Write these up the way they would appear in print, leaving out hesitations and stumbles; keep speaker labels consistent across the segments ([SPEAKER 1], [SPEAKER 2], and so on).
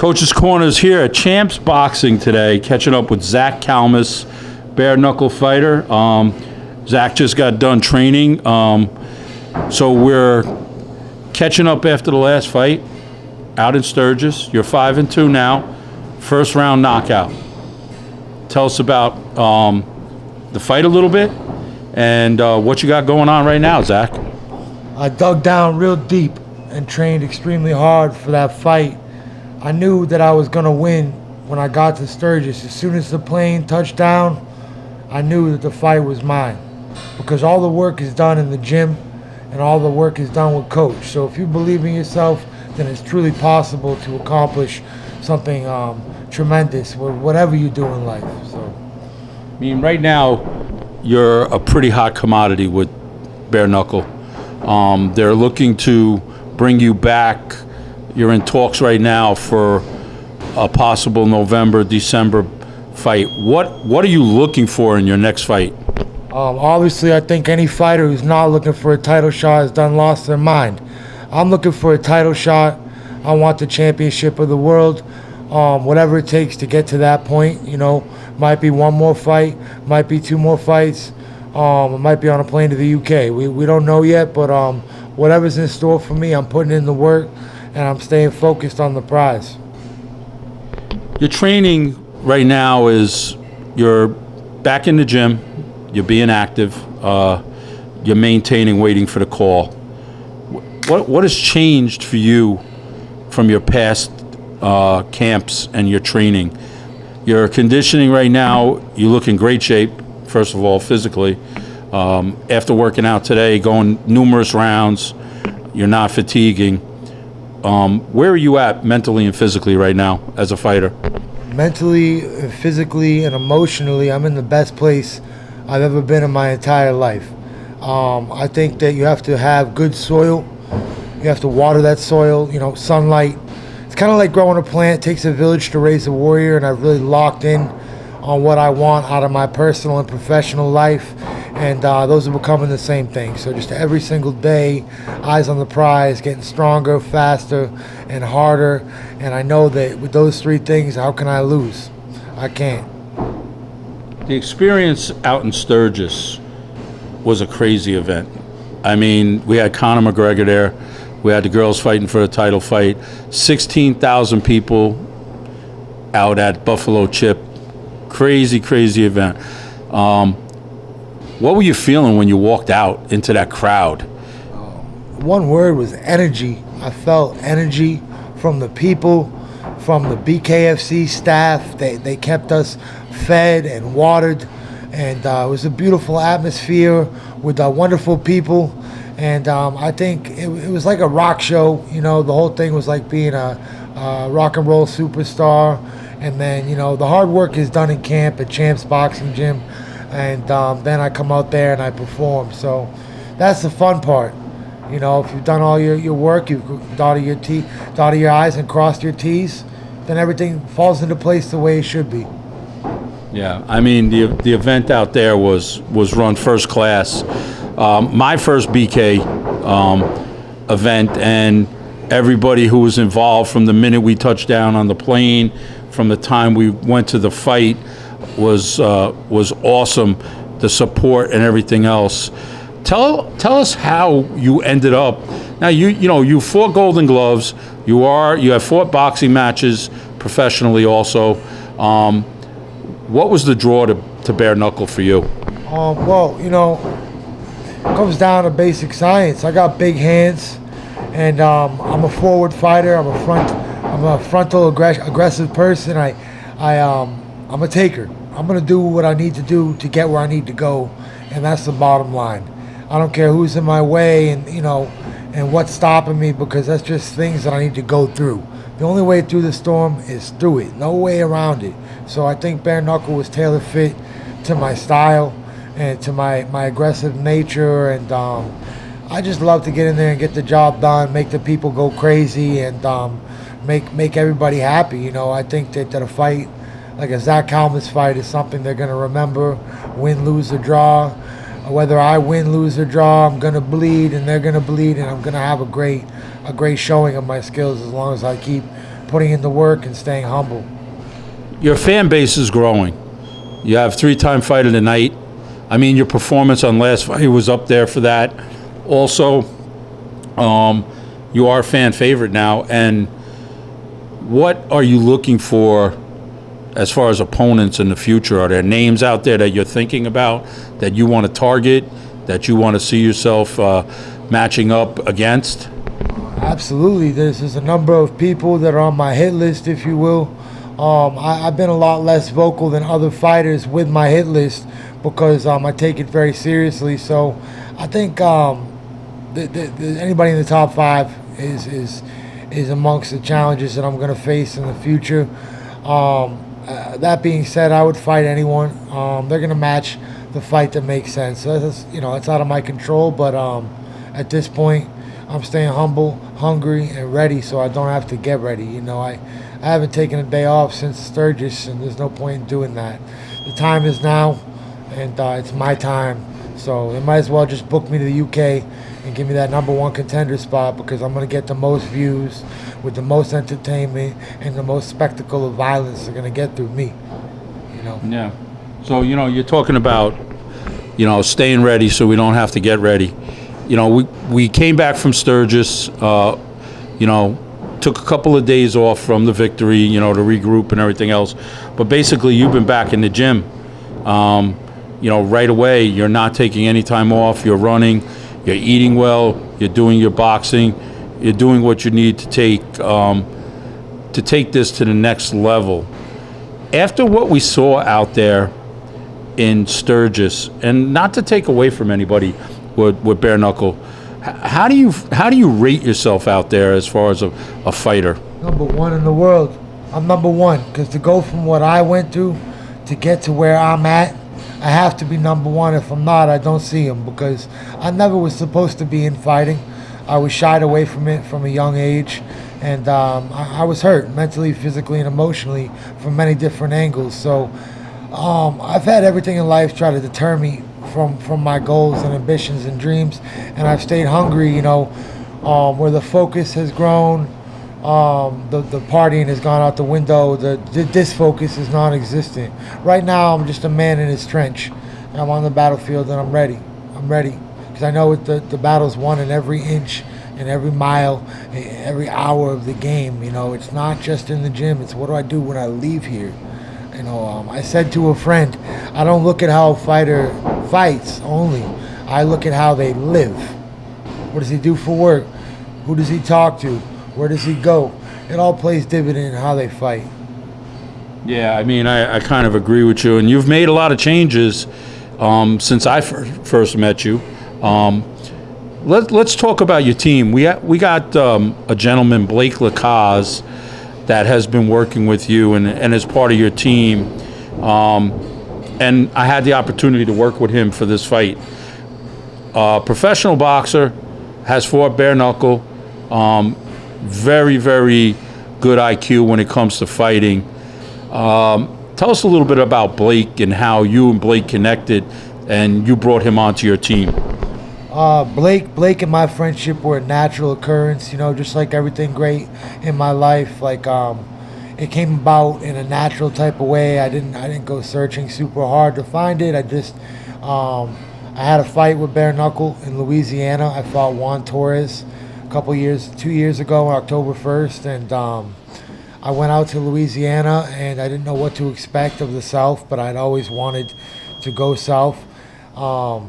[SPEAKER 1] Coach's Corner is here at Champs Boxing today, catching up with Shark Calmus, bare-knuckle fighter. Zach just got done training, so we're catching up after the last fight out in Sturgis. You're 5-2 now, first round knockout. Tell us about the fight a little bit and what you got going on right now, Zach.
[SPEAKER 2] I dug down real deep and trained extremely hard for that fight. I knew that I was going to win when I got to Sturgis. As soon as the plane touched down, I knew that the fight was mine, because all the work is done in the gym and all the work is done with coach. So if you believe in yourself, then it's truly possible to accomplish something tremendous with whatever you do in life. So,
[SPEAKER 1] I mean, right now, you're a pretty hot commodity with bare knuckle. They're looking to bring you back. You're in talks right now for a possible November, December fight. What are you looking for in your next fight?
[SPEAKER 2] Obviously, I think any fighter who's not looking for a title shot has lost their mind. I'm looking for a title shot. I want the championship of the world. Whatever it takes to get to that point, you know, might be one more fight, might be two more fights, it might be on a plane to the UK. We don't know yet, but whatever's in store for me, I'm putting in the work and I'm staying focused on the prize.
[SPEAKER 1] Your training right now is you're back in the gym, you're being active, you're maintaining, waiting for the call. What has changed for you from your past camps and your training? Your conditioning right now, you look in great shape, first of all, physically. After working out today, going numerous rounds, you're not fatiguing. Where are you at mentally and physically right now as a fighter?
[SPEAKER 2] Mentally, physically, and emotionally, I'm in the best place I've ever been in my entire life. I think that you have to have good soil. You have to water that soil, you know, sunlight. It's kind of like growing a plant. It takes a village to raise a warrior, and I've really locked in on what I want out of my personal and professional life, and those are becoming the same thing. So just every single day, eyes on the prize, getting stronger, faster, and harder, and I know that with those three things, how can I lose? I can't.
[SPEAKER 1] The experience out in Sturgis was a crazy event. I mean, we had Conor McGregor there. We had the girls fighting for the title fight. 16,000 people out at Buffalo Chip. Crazy, crazy event. What were you feeling when you walked out into that crowd?
[SPEAKER 2] One word was energy. I felt energy from the people, from the BKFC staff. They kept us fed and watered, and it was a beautiful atmosphere with wonderful people. And I think it was like a rock show. You know, the whole thing was like being a rock and roll superstar. And then, you know, the hard work is done in camp at Champs Boxing Gym. And then I come out there and I perform. So that's the fun part. You know, if you've done all your work, you've dotted your I's and crossed your T's, then everything falls into place the way it should be.
[SPEAKER 1] Yeah, I mean, the event out there was run first class. My first BK event, and everybody who was involved from the minute we touched down on the plane, from the time we went to the fight, was awesome. The support and everything else. Tell us how you ended up. Now you fought Golden Gloves. You have fought boxing matches professionally also. What was the draw to bare knuckle for you?
[SPEAKER 2] Well, you know, it comes down to basic science. I got big hands, and I'm a forward fighter. I'm a frontal aggressive person. I'm a taker. I'm gonna do what I need to do to get where I need to go, and that's the bottom line. I don't care who's in my way, and you know, and what's stopping me, because that's just things that I need to go through. The only way through the storm is through it. No way around it. So I think bare knuckle was tailor fit to my style and to my aggressive nature, and I just love to get in there and get the job done, make the people go crazy, and make everybody happy. You know, I think that a fight like a Shark Calmus fight is something they're gonna remember, win, lose, or draw. Whether I win, lose, or draw, I'm gonna bleed, and they're gonna bleed, and I'm gonna have a great showing of my skills as long as I keep putting in the work and staying humble.
[SPEAKER 1] Your fan base is growing. You have 3-time fight of the night. I mean, your performance on last fight was up there for that. Also, you are a fan favorite now. And what are you looking for as far as opponents in the future? Are there names out there that you're thinking about that you want to target, that you want to see yourself matching up against?
[SPEAKER 2] Absolutely. There's a number of people that are on my hit list, if you will. I've been a lot less vocal than other fighters with my hit list because I take it very seriously. So I think anybody in the top 5 is amongst the challenges that I'm going to face in the future. That being said, I would fight anyone. They're going to match the fight that makes sense. So that's, it's out of my control, but at this point, I'm staying humble, hungry, and ready, so I don't have to get ready. I haven't taken a day off since Sturgis, and there's no point in doing that. The time is now, and it's my time. So they might as well just book me to the UK and give me that #1 contender spot, because I'm going to get the most views with the most entertainment and the most spectacle of violence. They're going to get through me.
[SPEAKER 1] Yeah. So, you're talking about, staying ready so we don't have to get ready. We came back from Sturgis, took a couple of days off from the victory, to regroup and everything else. But basically, you've been back in the gym. Right away, you're not taking any time off. You're running, you're eating well, you're doing your boxing, you're doing what you need to take this to the next level. After what we saw out there in Sturgis, and not to take away from anybody with bare-knuckle, how do you rate yourself out there as far as a fighter?
[SPEAKER 2] #1 in the world. I'm #1, because to go from what I went through to get to where I'm at, I have to be #1. If I'm not, I don't see him, because I never was supposed to be in fighting. I was shied away from it from a young age, and I was hurt mentally, physically, and emotionally from many different angles. So I've had everything in life try to deter me from my goals and ambitions and dreams, and I've stayed hungry. Where the focus has grown, the partying has gone out the window. This focus is non-existent. Right now, I'm just a man in his trench. I'm on the battlefield, and I'm ready. I'm ready, because I know the battle's won in every inch, in every mile, in every hour of the game. It's not just in the gym. It's what do I do when I leave here. I said to a friend, I don't look at how a fighter fights only. I look at how they live. What does he do for work? Who does he talk to? Where does he go? It all plays dividend in how they fight.
[SPEAKER 1] Yeah, I mean, I kind of agree with you. And you've made a lot of changes since I first met you. Let's talk about your team. We got a gentleman, Blake Lacaze, that has been working with you and is part of your team. And I had the opportunity to work with him for this fight. Professional boxer, has fought bare-knuckle. Very, very good IQ when it comes to fighting. Tell us a little bit about Blake and how you and Blake connected and you brought him onto your team.
[SPEAKER 2] Blake and my friendship were a natural occurrence, just like everything great in my life. It came about in a natural type of way. I didn't go searching super hard to find it. I had a fight with bare-knuckle in Louisiana. I fought Juan Torres 2 years ago, October 1st, and I went out to Louisiana, and I didn't know what to expect of the South, but I'd always wanted to go South. I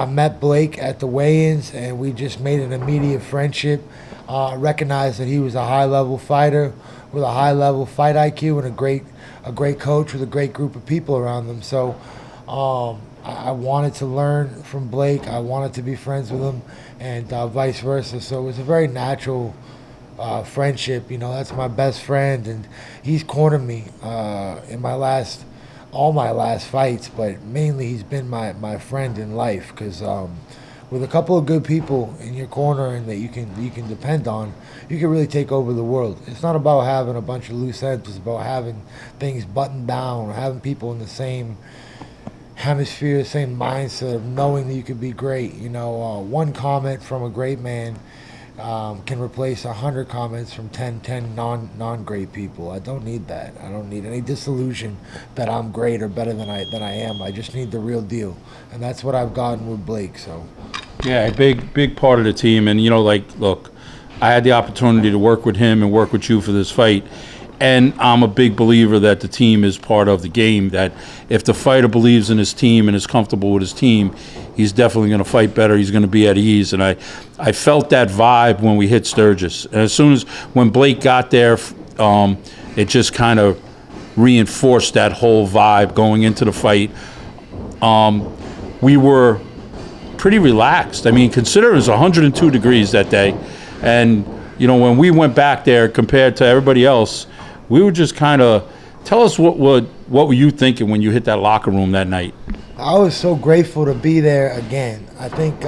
[SPEAKER 2] met Blake at the weigh-ins, and we just made an immediate friendship. I recognized that he was a high-level fighter with a high-level fight IQ and a great coach with a great group of people around them. So I wanted to learn from Blake. I wanted to be friends with him, and vice versa. So it was a very natural friendship. That's my best friend, and he's cornered me in all my last fights, but mainly he's been my friend in life, because with a couple of good people in your corner and that you can depend on, you can really take over the world. It's not about having a bunch of loose ends. It's about having things buttoned down, or having people in the same hemisphere, same mindset of knowing that you could be great. One comment from a great man can replace 100 comments from 10 non-great people. I don't need that. I don't need any disillusion that I'm great or better than I am. I just need the real deal, and that's what I've gotten with Blake. So,
[SPEAKER 1] Yeah, a big part of the team. And, like, look, I had the opportunity to work with him and work with you for this fight. And I'm a big believer that the team is part of the game, that if the fighter believes in his team and is comfortable with his team, he's definitely going to fight better. He's going to be at ease. And I felt that vibe when we hit Sturgis. And as soon as when Blake got there, it just kind of reinforced that whole vibe going into the fight. We were pretty relaxed. I mean, consider it was 102 degrees that day. And, when we went back there compared to everybody else, we were just kind of, tell us what were you thinking when you hit that locker room that night?
[SPEAKER 2] I was so grateful to be there again. I think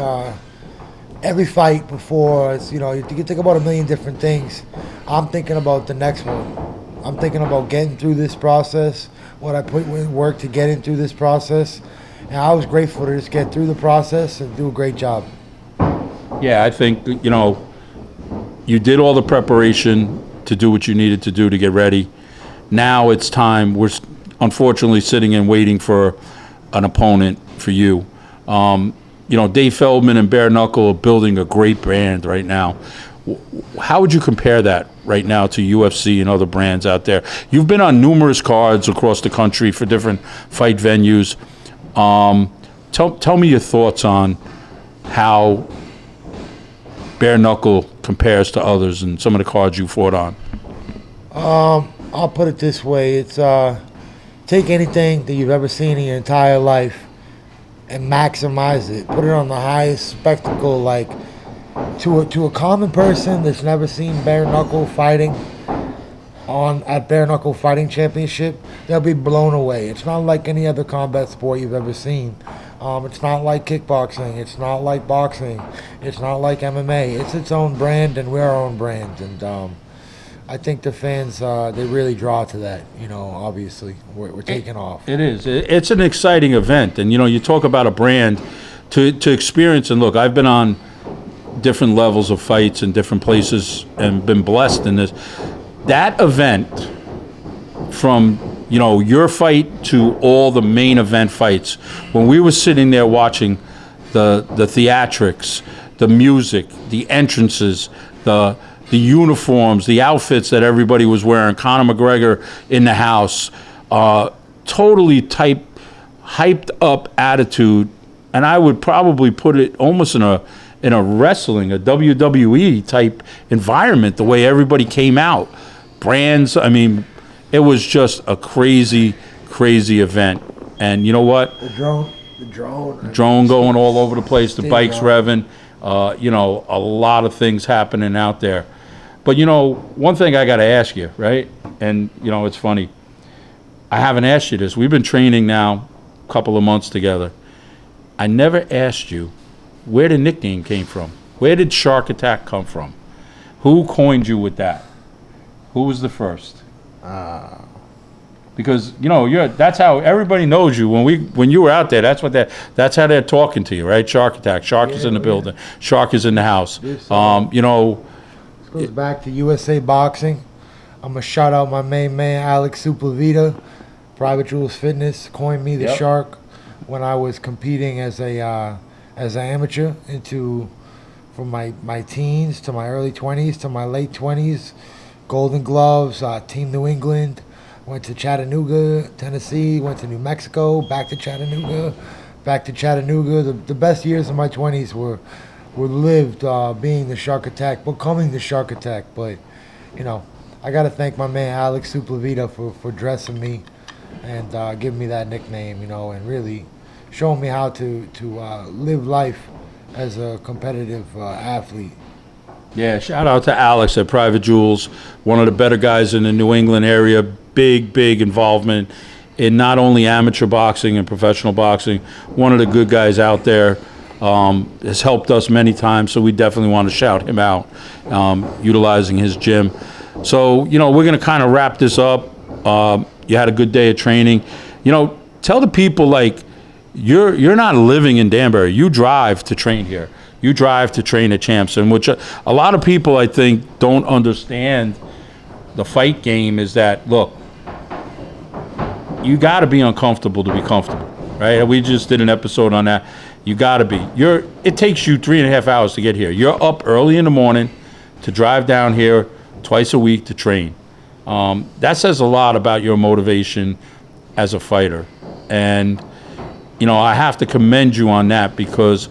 [SPEAKER 2] every fight before, you think about a million different things. I'm thinking about the next one. I'm thinking about getting through this process, what I put in work to get in through this process. And I was grateful to just get through the process and do a great job.
[SPEAKER 1] Yeah, I think, you did all the preparation to do what you needed to do to get ready. Now it's time. We're unfortunately sitting and waiting for an opponent for you. Dave Feldman and Bare-Knuckle are building a great brand right now. How would you compare that right now to UFC and other brands out there? You've been on numerous cards across the country for different fight venues. Tell me your thoughts on how Bare-Knuckle compares to others and some of the cards you fought on.
[SPEAKER 2] I'll put it this way. It's take anything that you've ever seen in your entire life and maximize it. Put it on the highest spectacle, like to a common person that's never seen Bare-Knuckle fighting at Bare-Knuckle Fighting Championship, they'll be blown away. It's not like any other combat sport you've ever seen. It's not like kickboxing. It's not like boxing. It's not like MMA. It's its own brand, and we're our own brand. And I think the fans, they really draw to that. Obviously, we're taking off.
[SPEAKER 1] It is. It's an exciting event. And, you talk about a brand to experience. And, look, I've been on different levels of fights in different places and been blessed in this. That event, from your fight to all the main event fights, when we were sitting there watching the theatrics, the music, the entrances, the uniforms, the outfits that everybody was wearing, Conor McGregor in the house, totally hyped up attitude, and I would probably put it almost in a wrestling, a WWE type environment, the way everybody came out. Brands, I mean, it was just a crazy event. And you know what?
[SPEAKER 2] The drone.
[SPEAKER 1] Drone going all over the place, the bikes revving, a lot of things happening out there. But, one thing I got to ask you, right? And, it's funny. I haven't asked you this. We've been training now a couple of months together. I never asked you where the nickname came from. Where did Shark Attack come from? Who coined you with that? Who was the first? Because that's how everybody knows you. When you were out there, that's how they're talking to you, right? Shark Attack. Shark is in the building. Shark is in the house.
[SPEAKER 2] This goes back to USA Boxing. I'm gonna shout out my main man Alex Suplavita. Private Jewels Fitness coined me the Shark when I was competing as an amateur from my teens to my early 20s to my late 20s. Golden Gloves, Team New England, went to Chattanooga, Tennessee, went to New Mexico, back to Chattanooga. The best years of my 20s were lived being the Shark Attack, becoming the Shark Attack. But, I got to thank my man Alex Suplavita for dressing me and giving me that nickname, and really showing me how to live life as a competitive athlete.
[SPEAKER 1] Yeah, shout out to Alex at Private Jewels, one of the better guys in the New England area. Big involvement in not only amateur boxing and professional boxing. One of the good guys out there, has helped us many times, so we definitely want to shout him out, utilizing his gym. So, we're going to kind of wrap this up. You had a good day of training. Tell the people, you're not living in Danbury. You drive to train here. you drive to train at Champs, and which a lot of people, I think, don't understand the fight game is that, look, you got to be uncomfortable to be comfortable, right? We just did an episode on that. You got to be. It takes you 3.5 hours to get here. You're up early in the morning to drive down here twice a week to train. That says a lot about your motivation as a fighter. And, you know, I have to commend you on that because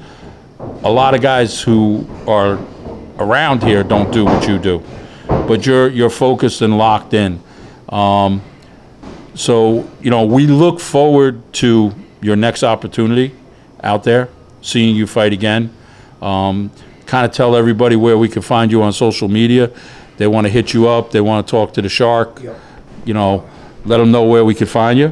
[SPEAKER 1] a lot of guys who are around here don't do what you do. But you're focused and locked in. So, you know, we look forward to your next opportunity out there, seeing you fight again. Kind of tell everybody where we can find you on social media. They want to hit you up. They want to talk to the Shark.
[SPEAKER 2] Yep.
[SPEAKER 1] You know, let them know where we can find you.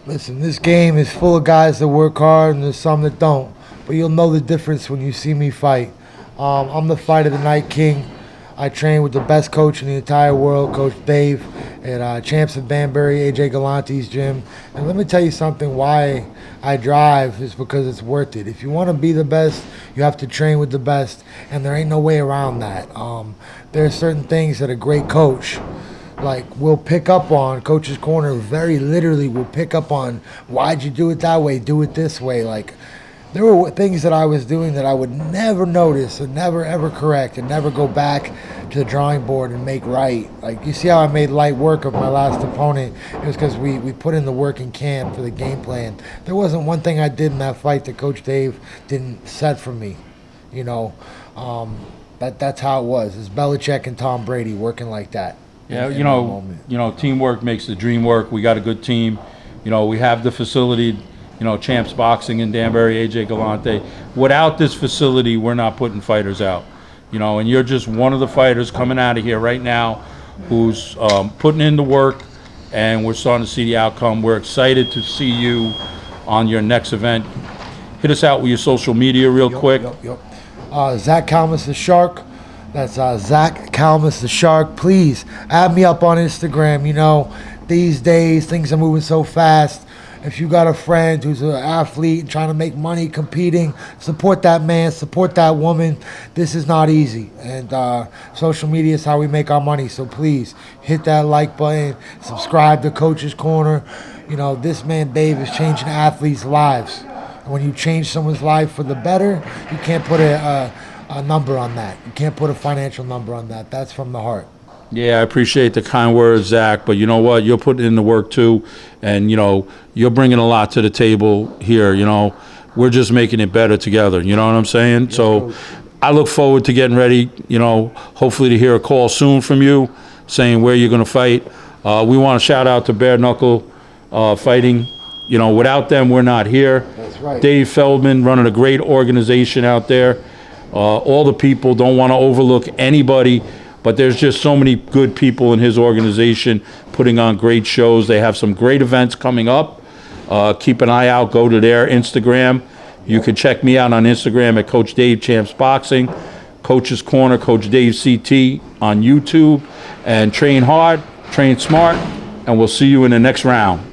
[SPEAKER 2] Listen, this game is full of guys that work hard and there's some that don't. But you'll know the difference when you see me fight. I'm the Fight of the Night King. I train with the best coach in the entire world, Coach Dave, at Champs in Banbury, AJ Galante's gym. And let me tell you something, why I drive is because it's worth it. If you want to be the best, you have to train with the best, and there ain't no way around that. There are certain things that a great coach, like, will pick up on. Coach's Corner very literally will pick up on, why'd you do it that way, do it this way. Like, there were things that I was doing that I would never notice and never ever correct and never go back to the drawing board and make right. Like, you see how I made light work of my last opponent? It was because we put in the work in camp for the game plan. There wasn't one thing I did in that fight that Coach Dave didn't set for me. You know, that's how it was. It's Belichick and Tom Brady working like that.
[SPEAKER 1] Yeah, you know, teamwork makes the dream work. We got a good team. You know, we have the facility. You know, Champs Boxing in Danbury, AJ Galante. Without this facility, we're not putting fighters out. You know, and you're just one of the fighters coming out of here right now who's putting in the work, and we're starting to see the outcome. We're excited to see you on your next event. Hit us out with your social media real quick.
[SPEAKER 2] Zach Calmus the Shark. That's Zach Calmus the Shark. Please add me up on Instagram. You know, these days things are moving so fast. If you got a friend who's an athlete and trying to make money competing, support that man, support that woman. This is not easy. And social media is how we make our money. So please hit that like button, subscribe to Coach's Corner. You know, this man Dave is changing athletes' lives. And when you change someone's life for the better, you can't put a number on that. You can't put a financial number on that. That's from the heart.
[SPEAKER 1] Yeah, I appreciate the kind words, Zach, but you know what? You're putting in the work too, and, you know, you're bringing a lot to the table here, you know. We're just making it better together, you know what I'm saying? So I look forward to getting ready, you know, hopefully to hear a call soon from you saying where you're going to fight. We want to shout out to Bare-Knuckle Fighting. You know, without them, we're not here.
[SPEAKER 2] That's right.
[SPEAKER 1] Dave Feldman running a great organization out there. All the people, don't want to overlook anybody, but there's just so many good people in his organization putting on great shows. They have some great events coming up. Keep an eye out. Go to their Instagram. You can check me out on Instagram at Coach Dave Champs Boxing, Coach's Corner, Coach Dave CT on YouTube. And train hard, train smart, and we'll see you in the next round.